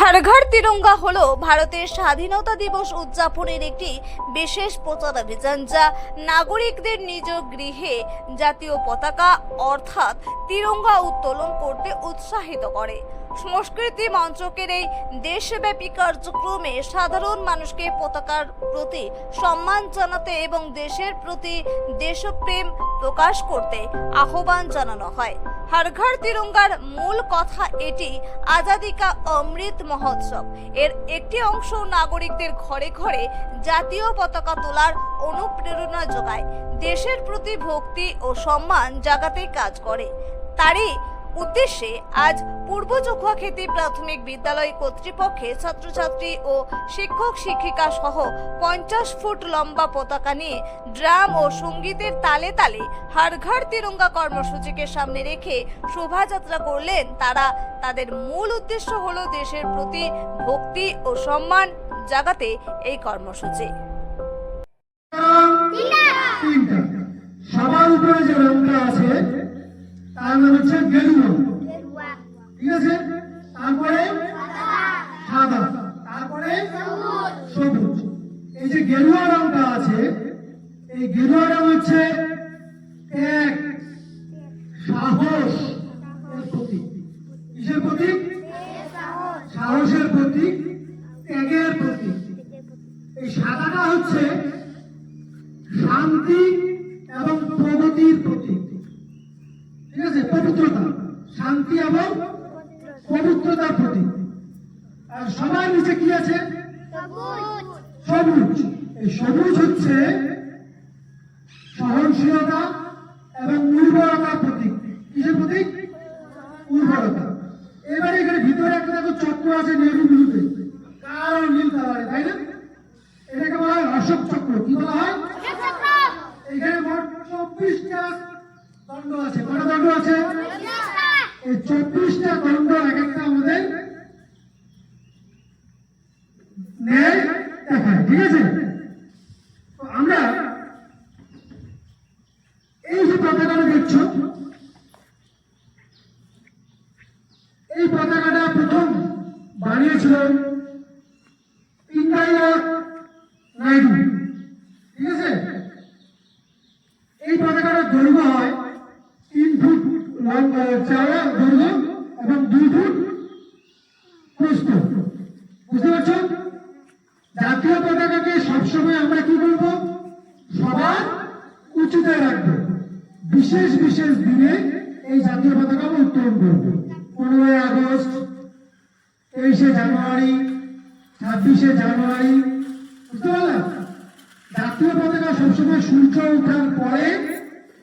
हर घर तिरंगा हलो भारतेर स्वाधीनता दिवस उद्यापनेर एकटी विशेष प्रचार अभियान जा नागरिकদের निज गृहे জাতীয় পতাকা অর্থাৎ तिरंगा उत्तोलन करते उत्साहित करे। संस्कृति मंचकेर এই দেশব্যাপী কার্যক্রমে সাধারণ মানুষকে পতাকার প্রতি সম্মান জানাতে এবং দেশের প্রতি দেশপ্রেম প্রকাশ করতে আহ্বান জানানো হয়। हर घर तिरंगार मूल कथा एटी आजादी का अमृत महोत्सव एर एकटी अंश नागरिकদের घरे घरे জাতীয় পতাকা তোলার অনুপ্রেরণা যোগায়, দেশের প্রতি ভক্তি ও সম্মান জাগাতে কাজ করে। তারই উদ্দেশ্যে আজ পূর্ব চকুয়াখেতি প্রাথমিক বিদ্যালয় কর্তৃপক্ষে ছাত্রছাত্রী ও শিক্ষক শিক্ষিকা সহ 50 ফুট লম্বা পতাকা নিয়ে ড্রাম ও সঙ্গীতের তালে তালে हर घर तिरंगा কর্মসূচিকে সামনে রেখে শোভাযাত্রা করলেন তারা। তাদের মূল উদ্দেশ্য হলো দেশের প্রতি ভক্তি ও সম্মান জাগাতে এই কর্মসূচি। সবার উপরে যে রংটা আছে তার নাম হচ্ছে গেরুয়া, ঠিক আছে? তারপরে সাদা, তারপরে সবুজ। এই যে গেরুয়া রংটা আছে, এই গেরুয়া রং হচ্ছে ত্যাগ, সাহস এর প্রতীক। কিসের প্রতীক? সাহসের প্রতীক, ত্যাগের প্রতীক। এই সাদাটা হচ্ছে শান্তি এবং প্রগতির প্রতীক, ঠিক আছে? পবিত্রতা, শান্তি এবং পবিত্রতার প্রতীক। আর সবার নিচে কি আছে? সবুজ। এই সবুজ হচ্ছে সহনশীলতা এবং উর্বরতার প্রতীক। কিসের প্রতীক? উর্বরতা। এবারে এখানে ভিতরে একটা দেখো চক্র আছে নেভি ব্লুতে, কালো নীল কালারে, তাই না? এটাকে বলা হয় অশোক চক্র। কি বলা হয়? এখানে মোট 24টা দণ্ড আছে। কটা দণ্ড আছে? এই 24টা দণ্ড এক একটা আমাদের ন্যায় দেখায়, ঠিক আছে? তো আমরা এই যে পতাকাটা দেখছো, এই পতাকাটা প্রথম বানিয়েছিল পিঙ্গাইয়া নাইডু, ঠিক আছে? এই পতাকাটার দৈর্ঘ্য হয় 3 ফুট চওড়া দৈর্ঘ্য এবং 2 ফুট প্রস্থ। বুঝতে পারছো? জাতীয় পতাকাকে সবসময় আমরা কি করবো? সবার উঁচুতে রাখবো। বিশেষ বিশেষ দিনে এই জাতীয় পতাকা উত্তোলন করবো। 15ই আগস্ট, 23শে জানুয়ারি, 26শে জানুয়ারি। বুঝতে পারলাম? জাতীয় পতাকা সবসময় সূর্য ওঠার পরে